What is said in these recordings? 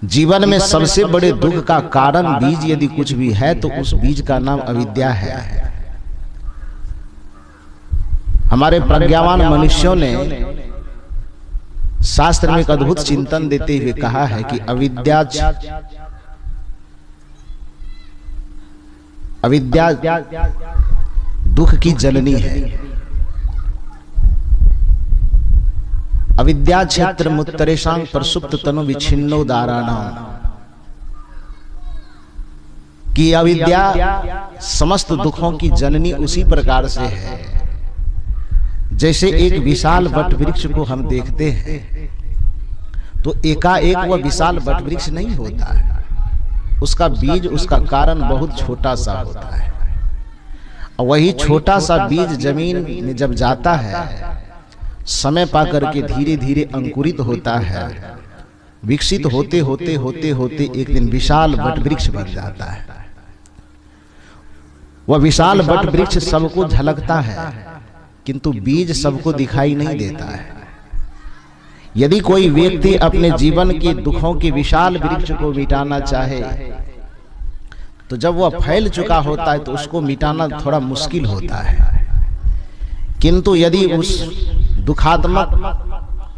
जीवन में सबसे बड़े दुख का कारण बीज यदि कुछ भी है तो उस बीज का नाम अविद्या है। हमारे प्रज्ञावान मनुष्यों ने शास्त्र में एक अद्भुत चिंतन देते हुए कहा है कि अविद्या दुख की जननी है। अविद्या क्षेत्र मुत्तरेशांग प्रसुप्त तनु विच्छिन्नो दाराणाम, कि अविद्या समस्त दुखों की जननी उसी प्रकार से है जैसे एक विशाल वट वृक्ष को हम देखते हैं तो एकाएक वह विशाल वट वृक्ष नहीं होता है, उसका बीज, उसका कारण बहुत छोटा सा होता है। और वही छोटा सा बीज जमीन में जब जाता है, समय पाकर के धीरे धीरे अंकुरित होता है, विकसित होते होते होते होते एक दिन विशाल वट वृक्ष बन जाता है। वह विशाल वट वृक्ष सबको झलकता है किंतु बीज सबको दिखाई नहीं देता है। यदि कोई व्यक्ति अपने जीवन के दुखों के विशाल वृक्ष को मिटाना चाहे तो जब वह फैल चुका होता है तो उसको मिटाना थोड़ा मुश्किल होता है। किंतु यदि उस दुखात्मक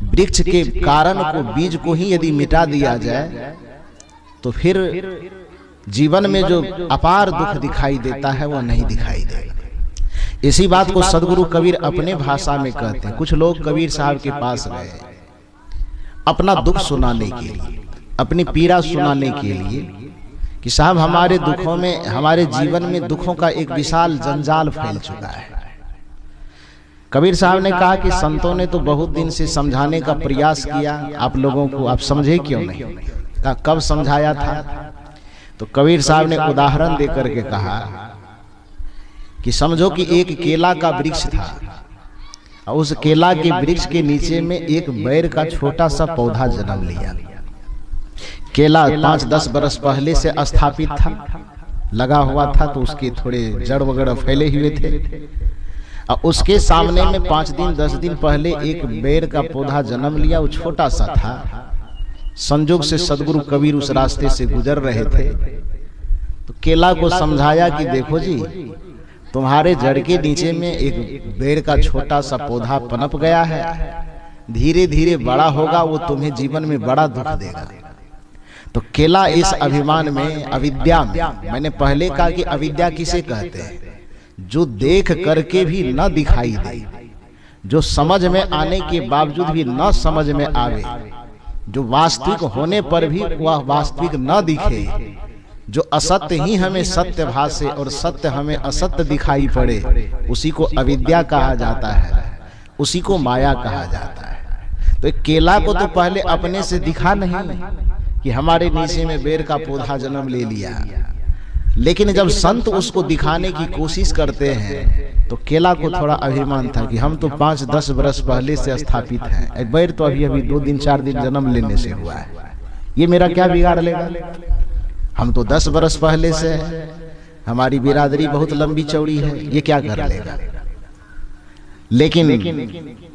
वृक्ष के कारण को, बीज को ही यदि मिटा दिया जाए तो फिर जीवन में जो अपार दुख दिखाई देता है वह नहीं दिखाई देगा। इसी बात को सदगुरु कबीर अपने भाषा में कहते हैं। कुछ लोग कबीर साहब के पास गए अपना दुख सुनाने के लिए, अपनी पीड़ा सुनाने के लिए कि साहब हमारे दुखों में, हमारे जीवन में दुखों का एक विशाल जंजाल फैल चुका है। कबीर साहब ने कहा कि संतों ने तो बहुत दिन से समझाने का प्रयास किया आप लोगों को, आप समझे क्यों नहीं? कहा कब समझाया था? तो कबीर साहब ने उदाहरण देकर के कहा कि समझो कि एक केला का वृक्ष था और उस केला के वृक्ष के नीचे में एक बैर का छोटा सा पौधा जन्म लिया। केला 5-10 बरस पहले से स्थापित था, लगा हुआ था, तो उसके थोड़े जड़ वगैरह फैले हुए थे। और उसके सामने में 5 दिन 10 दिन पहले एक बैर का पौधा जन्म लिया, वो छोटा सा था। संजोग से सदगुरु कबीर उस रास्ते से गुजर रहे थे तो केला को समझाया कि देखो जी, तुम्हारे जड़ के नीचे में एक बेर का छोटा सा पौधा पनप गया है, धीरे धीरे बड़ा होगा, वो तुम्हें जीवन में बड़ा दुख देगा। तो केला इस अभिमान में, अविद्या में, मैंने पहले कहा कि अविद्या किसे कहते हैं? जो देख करके भी न दिखाई दे, जो समझ में आने के बावजूद भी न समझ में आवे, जो वास्तविक होने पर भी वह वास्तविक न दिखे, जो असत्य ही हमें सत्य भासे और सत्य हमें असत्य दिखाई पड़े, उसी को अविद्या कहा जाता है, उसी को माया कहा जाता है। तो केला को तो पहले अपने से दिखा नहीं कि हमारे नीचे में बेर का पौधा जन्म ले लिया, लेकिन जब संत उसको दिखाने की कोशिश करते हैं तो केला को थोड़ा अभिमान था कि हम तो 5-10 बरस पहले से स्थापित हैं, बैर तो अभी 2 दिन 4 दिन जन्म लेने से हुआ है, ये मेरा क्या बिगाड़ लेगा? हम तो 10 बरस पहले से, हमारी बिरादरी बहुत लंबी चौड़ी है, ये क्या कर लेगा? लेकिन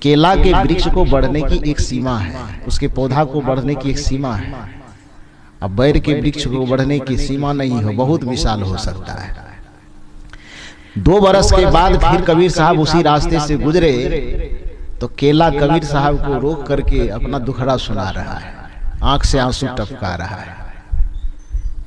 केला के वृक्ष को बढ़ने की एक सीमा है, उसके पौधा को बढ़ने की एक सीमा है। अब बैर के वृक्ष को बढ़ने की सीमा नहीं हो, बहुत विशाल हो सकता है। 2 बरस के बाद फिर कबीर साहब उसी रास्ते से गुजरे तो केला कबीर साहब को रोक करके अपना दुखड़ा सुना रहा है, आंख से आंसू टपका रहा है।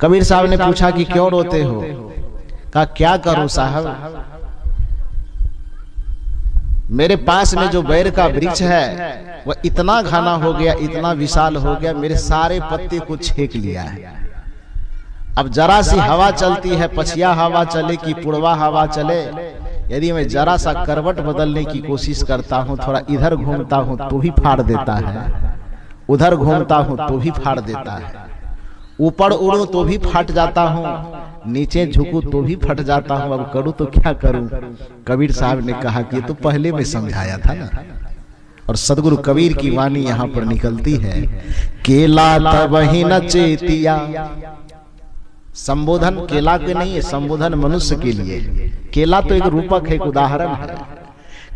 कबीर साहब ने पूछा कि क्यों रोते हो? कहा क्या करूं साहब, मेरे पास में जो बैर का वृक्ष है वह इतना घना हो गया, इतना विशाल हो गया, मेरे सारे पत्ते को छेक लिया है। अब जरा सी हवा चलती है, पछिया हवा चले कि पुड़वा हवा चले, यदि मैं जरा सा करवट बदलने की कोशिश करता हूं, थोड़ा इधर घूमता हूं तो भी फाड़ देता है, उधर घूमता हूं तो भी फाड़ देता है, ऊपर उड़ूं तो भी फट जाता हूं, नीचे झुकूं तो भी फट जाता हूं, अब करूं तो क्या करूं? कबीर साहब ने कहा कि तो पहले मैं समझाया था ना। और सदगुरु कबीर की वाणी यहां पर निकलती है, केला तब ही न चेतिया। संबोधन केला के नहीं है, संबोधन मनुष्य के लिए। केला तो एक रूपक है, एक उदाहरण है।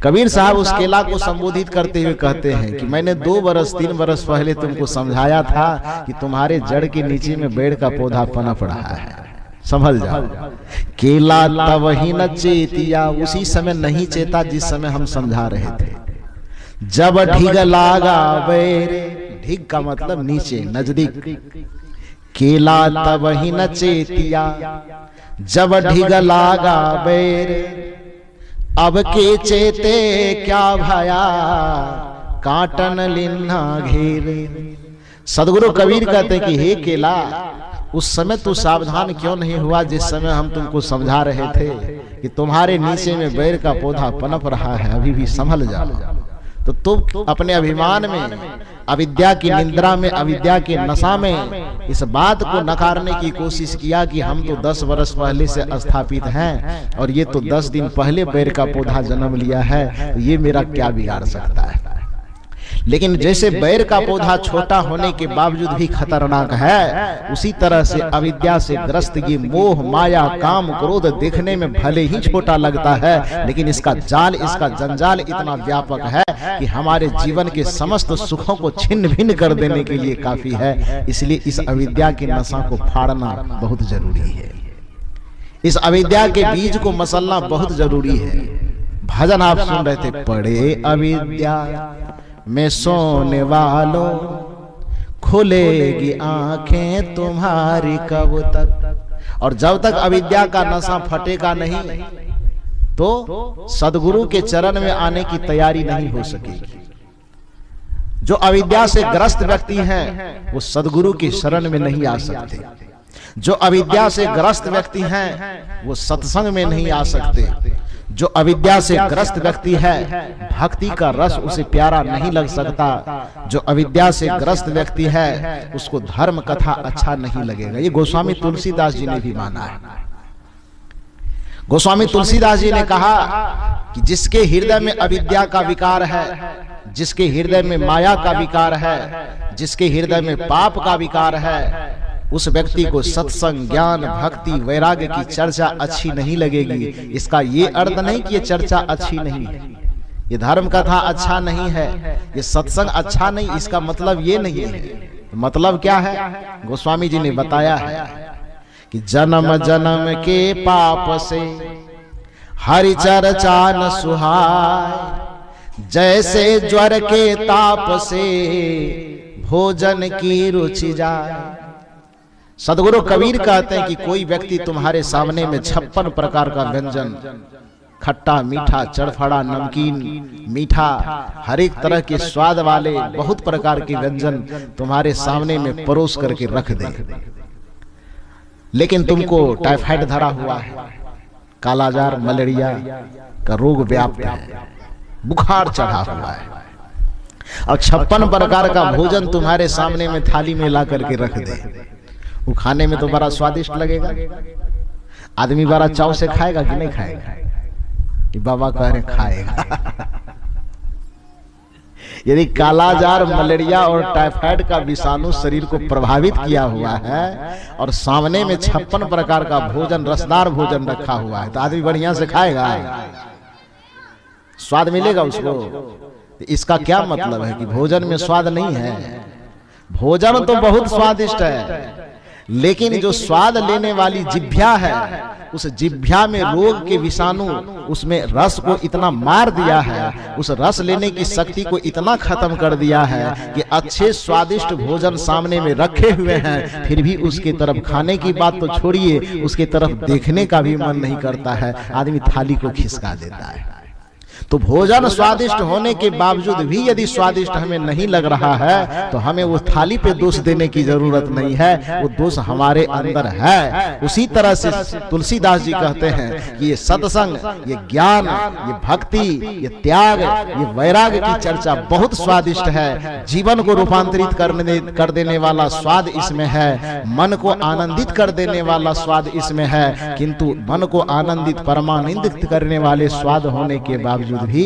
कबीर साहब उस केला को संबोधित करते हुए कहते हैं कि मैंने 2 बरस 3 बरस पहले तुमको समझाया था कि तुम्हारे जड़ के नीचे में बेड़ का पौधा पनप रहा है, संभल जाओ। केला तब ही न चेतिया, उसी समय नहीं चेता जिस समय हम समझा रहे थे। जब ढिग लागा बेर, ढिग का मतलब नीचे नजदीक, केला तब ही न चेतिया, जब ढिग लागा बेर, अब के चेते क्या भया, काटन लिन्ना घेरे। सदगुरु कबीर कहते हैं कि हे केला, उस समय तू सावधान क्यों नहीं हुआ जिस समय हम तुमको समझा रहे थे कि तुम्हारे नीचे में बैर का पौधा पनप रहा है, अभी भी संभल जाओ। तो तुम अपने अभिमान में, अविद्या की निंद्रा में, अविद्या के नशा में इस बात को नकारने की कोशिश किया कि हम तो 10 वर्ष पहले से स्थापित हैं और ये तो 10 दिन पहले बैर का पौधा जन्म लिया है, तो ये मेरा क्या बिगाड़ सकता है। लेकिन जैसे बैर का पौधा छोटा होने के बावजूद भी खतरनाक है, उसी तरह से अविद्या से ग्रस्त ये मोह माया काम क्रोध देखने में भले ही छोटा लगता है, लेकिन इसका जाल, इसका जंजाल इतना व्यापक है कि हमारे जीवन के समस्त सुखों को छिन्न भिन्न कर देने के लिए काफी है। इसलिए इस अविद्या के नशा को फाड़ना बहुत जरूरी है, इस अविद्या के बीज को मसलना बहुत जरूरी है। भजन आप सुन रहे थे, पड़े अविद्या में सोने वालों, खुलेगी आंखें तुम्हारी कब तक। और जब तक अविद्या का नशा फटेगा नहीं तो सदगुरु के चरण में आने की तैयारी नहीं हो सकेगी। जो अविद्या से ग्रस्त व्यक्ति हैं वो सदगुरु की शरण में नहीं आ सकते। जो अविद्या से ग्रस्त व्यक्ति हैं वो सत्संग में नहीं आ सकते। जो अविद्या से ग्रस्त व्यक्ति है भक्ति का रस उसे प्यारा नहीं लग सकता। जो अविद्या से ग्रस्त व्यक्ति है उसको धर्म कथा अच्छा नहीं लगेगा। ये गोस्वामी तुलसीदास जी ने भी माना है। गोस्वामी तुलसीदास जी ने कहा कि जिसके हृदय में अविद्या का विकार है, जिसके हृदय में माया का विकार है, जिसके हृदय में पाप का विकार है, उस व्यक्ति को सत्संग, ज्ञान, भक्ति, वैराग्य की चर्चा अच्छी नहीं लगेगी। इसका ये अर्थ नहीं कि ये चर्चा अच्छी नहीं है, ये धर्म कथा अच्छा नहीं है, ये सत्संग अच्छा नहीं, इसका मतलब ये नहीं है। मतलब क्या है? गोस्वामी जी ने बताया है कि जन्म जन्म के पाप से हरि चर्चा न सुहाय, जैसे ज्वर के ताप से भोजन की रुचि जाए। सदगुरु कबीर कहते हैं कि कोई व्यक्ति तुम्हारे सामने में 56 प्रकार का व्यंजन, खट्टा मीठा चड़फड़ा नमकीन मीठा हर एक तरह के स्वाद वाले बहुत प्रकार के व्यंजन तुम्हारे सामने में परोस करके रख दे, लेकिन तुमको टाइफाइड धरा हुआ है, कालाजार मलेरिया का रोग व्याप्त है, बुखार चढ़ा हुआ है और 56 प्रकार का भोजन तुम्हारे सामने में थाली में ला करके रख दे। वो खाने में तो बड़ा स्वादिष्ट लगेगा, आदमी बड़ा चाव से खाएगा कि नहीं खाएगा? कि बाबा कह रहे खाएगा। यदि कालाजार मलेरिया और टाइफाइड का विषाणु शरीर को प्रभावित किया हुआ है और सामने में 56 प्रकार का भोजन, रसदार भोजन रखा हुआ है, तो आदमी बढ़िया से खाएगा, स्वाद मिलेगा उसको। तो इसका क्या मतलब है कि भोजन में स्वाद नहीं है? भोजन तो बहुत स्वादिष्ट है, लेकिन जो स्वाद लेने वाली जिह्वा है, उस जिह्वा में रोग के विषाणु उसमें रस को इतना मार दिया है, उस रस लेने की शक्ति को इतना खत्म कर दिया है कि अच्छे स्वादिष्ट भोजन सामने में रखे हुए हैं, फिर भी उसके तरफ खाने की बात तो छोड़िए, उसके तरफ देखने का भी मन नहीं करता है, आदमी थाली को खिसका देता है। तो भोजन स्वादिष्ट होने के बावजूद भी यदि स्वादिष्ट हमें नहीं लग रहा है तो हमें वो थाली पे दोष देने की जरूरत नहीं है, वो दोष हमारे अंदर है। उसी तरह से तुलसीदास जी कहते हैं कि ये सत्संग, ये ज्ञान, ये भक्ति, ये त्याग, ये वैराग्य की चर्चा बहुत स्वादिष्ट है, जीवन को रूपांतरित कर देने वाला स्वाद इसमें है, मन को आनंदित कर देने वाला स्वाद इसमें है, किंतु मन को आनंदित परमानंदित करने वाले स्वाद होने के बावजूद भी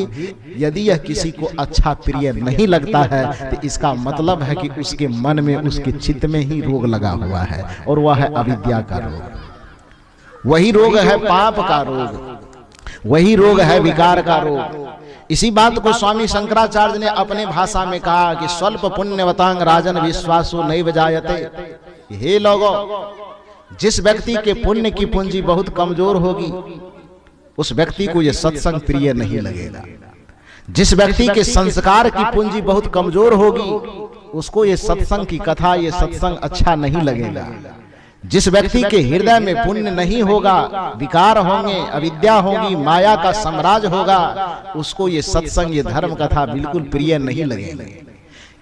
यदि यह किसी को अच्छा प्रिय नहीं लगता है तो इसका मतलब है कि उसके मन में, उसके चित्त में ही रोग लगा हुआ है, और वह है अविद्या का रोग। वही रोग है पाप का रोग, वही रोग है विकार का रोग। इसी बात को स्वामी शंकराचार्य ने अपने भाषा में कहा कि स्वल्प पुण्यवतांग राजन विश्वासो नैव जायते। हे लोगों, जिस व्यक्ति के पुण्य की पूंजी बहुत कमजोर होगी उस व्यक्ति को यह सत्संग प्रिय नहीं लगेगा। जिस व्यक्ति के संस्कार की पूंजी बहुत कमजोर होगी उसको ये सत्संग की कथा, ये सत्संग अच्छा नहीं लगेगा। जिस व्यक्ति के हृदय में पुण्य नहीं होगा, विकार होंगे, अविद्या होगी, माया का साम्राज्य होगा, उसको ये सत्संग, ये धर्म कथा बिल्कुल प्रिय नहीं लगेगा।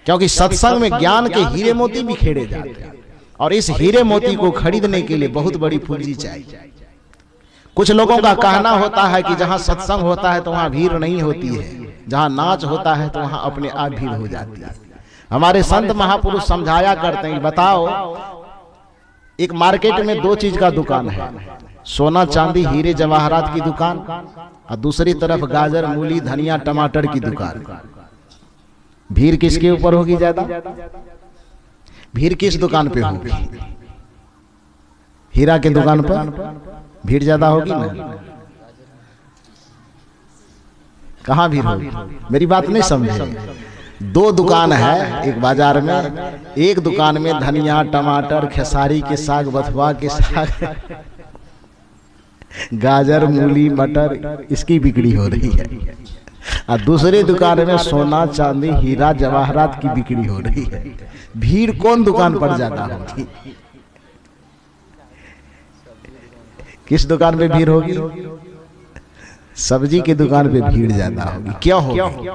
क्योंकि सत्संग में ज्ञान के हीरे मोती बिखेरे जाते हैं और इस हीरे मोती को खरीदने के लिए बहुत बड़ी पूंजी चाहिए। कुछ लोगों का कहना होता है कि जहां सत्संग होता है तो वहां भीड़ नहीं होती है, जहां नाच होता है तो वहां अपने आप भीड़ हो जाती है। हमारे संत महापुरुष समझाया करते हैं, बताओ एक मार्केट में दो चीज का दुकान है, सोना चांदी हीरे जवाहरात की दुकान और दूसरी तरफ गाजर मूली धनिया टमाटर की दुकान। भीड़ किसके ऊपर होगी ज्यादा? भीड़ किस दुकान पे होगी? हीरा के दुकान पर भीड़ ज्यादा होगी ना? कहां भीड़ होगी? मेरी बात नहीं समझे। दो दुकान है एक बाजार में, एक दुकान में धनिया टमाटर खेसारी के साग बथुआ के साग गाजर मूली मटर इसकी बिक्री हो रही है और दूसरी दुकान में सोना चांदी हीरा जवाहरात की बिक्री हो रही है। भीड़ कौन दुकान पर ज्यादा होगी? किस दुकान पे भीड़ होगी? सब्जी की दुकान पे भीड़ ज्यादा होगी। क्यों होगी?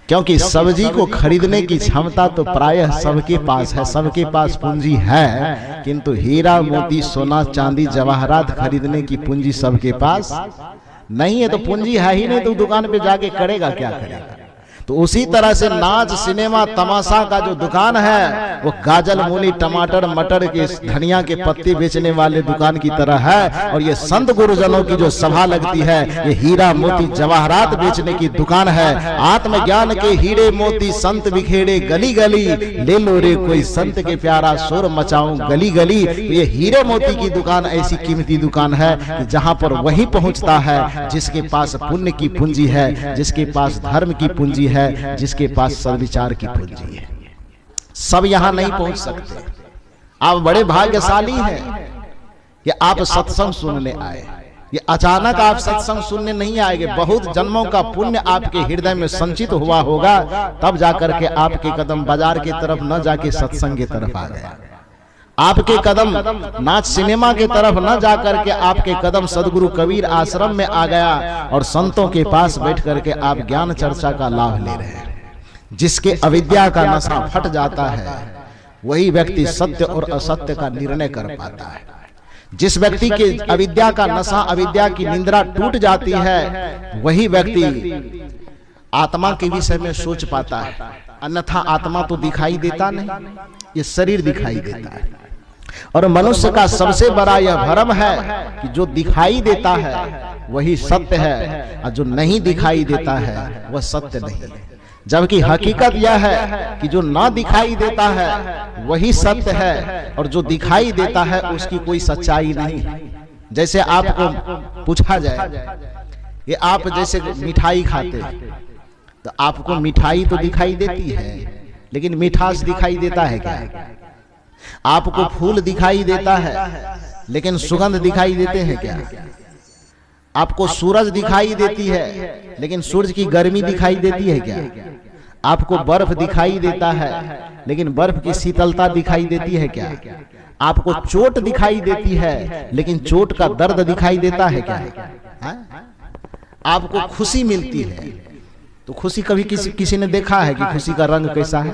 क्योंकि सब्जी को खरीदने की क्षमता तो प्रायः सबके पास है, सबके पास पूंजी है, किंतु हीरा मोती सोना चांदी जवाहरात खरीदने की पूंजी सबके पास नहीं है। तो पूंजी है ही नहीं तो दुकान पे जाके करेगा क्या? करेगा। तो उसी तरह से नाच सिनेमा तमाशा का जो दुकान है वो गाजर मूली टमाटर मटर के धनिया के पत्ते बेचने वाले दुकान की तरह है। और ये संत गुरुजनों की जो सभा लगती है ये हीरा मोती जवाहरात बेचने की दुकान है। आत्मज्ञान के हीरे मोती संत बिखेरे गली गली, ले लो रे कोई संत के प्यारा शोर मचाऊं गली गली। ये हीरे मोती की दुकान ऐसी कीमती दुकान है कि जहां पर वही पहुंचता है जिसके पास पुण्य की पूंजी है, जिसके पास धर्म की पूंजी है, जिसके पास सद्विचार की पूंजी है। सब यहां नहीं पहुंच सकते। आप बड़े भाग्यशाली हैं कि आप सत्संग सुनने आए। ये अचानक आप सत्संग सुनने नहीं आएंगे, बहुत जन्मों का पुण्य आपके हृदय में संचित हुआ होगा, तब जाकर के आपके कदम बाजार की तरफ न जाके सत्संग की तरफ आ गया। आपके कदम नाच सिनेमा की तरफ न जाकर के आपके कदम सदगुरु कबीर आश्रम में आ गया और संतों के पास बैठ करके आप ज्ञान चर्चा का लाभ ले रहे हैं। जिसके अविद्या का नशा फट जाता है वही व्यक्ति सत्य और असत्य का निर्णय कर पाता है। जिस व्यक्ति के अविद्या का नशा, अविद्या की निंद्रा टूट जाती है वही व्यक्ति आत्मा के विषय में सोच पाता है। अन्यथा आत्मा तो दिखाई देता नहीं, ये शरीर दिखाई देता है। और मनुष्य का सबसे बड़ा यह भ्रम है कि जो दिखाई देता है वही सत्य है और जो नहीं दिखाई देता है वह सत्य नहीं है। जबकि हकीकत यह है कि जो ना दिखाई देता है वही सत्य है और जो दिखाई देता है उसकी कोई सच्चाई नहीं। जैसे आपको पूछा जाए, ये आप जैसे मिठाई खाते तो आपको मिठाई तो दिखाई देती है लेकिन मिठास दिखाई देता है क्या? आपको फूल दिखाई देता है लेकिन सुगंध दिखाई देते हैं क्या? आपको सूरज दिखाई देती है लेकिन सूरज की गर्मी दिखाई देती है क्या? आपको बर्फ दिखाई देता है लेकिन बर्फ की शीतलता दिखाई देती है क्या? आपको चोट दिखाई देती है लेकिन चोट का दर्द दिखाई देता है क्या? आपको खुशी मिलती है तो खुशी कभी किसी ने देखा है कि खुशी का रंग कैसा है?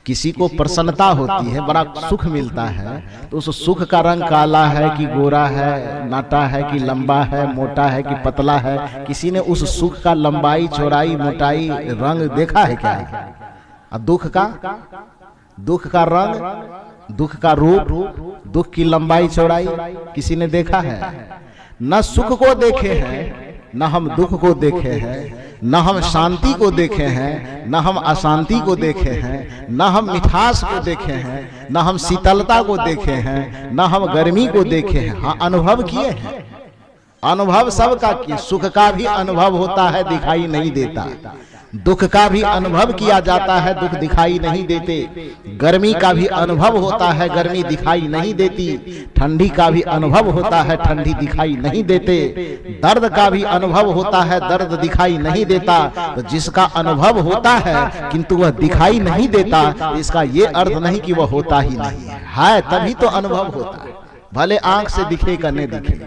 किसी को प्रसन्नता होती है, बड़ा सुख मिलता है, तो उस सुख का रंग काला है कि गोरा है, नाटा है कि लंबा है, मोटा है कि पतला है? किसी ने उस सुख का लंबाई चौड़ाई मोटाई रंग देखा है क्या? और दुख का रंग, दुख का रूप, दुख की लंबाई चौड़ाई किसी ने देखा है? न सुख को देखे हैं न हम दुख को देखे हैं, न हम शांति को देखे हैं न हम अशांति को देखे हैं, न हम मिठास को देखे हैं न हम शीतलता को देखे हैं, न हम गर्मी को देखे हैं। हाँ, अनुभव किए हैं। अनुभव सबका कि सुख का भी अनुभव होता है, दिखाई नहीं देता। दुख का भी अनुभव किया जाता है, दुख दिखाई नहीं देते। गर्मी का भी अनुभव होता है, गर्मी दिखाई नहीं देती। ठंडी का भी अनुभव होता है, ठंडी दिखाई नहीं देते। दर्द का भी अनुभव होता है, दर्द दिखाई नहीं देता। तो जिसका अनुभव होता है किंतु वह दिखाई नहीं देता, इसका ये अर्थ नहीं कि वह होता ही नहीं है, तभी तो अनुभव होता है, भले आंख से दिखे का नहीं दिखे।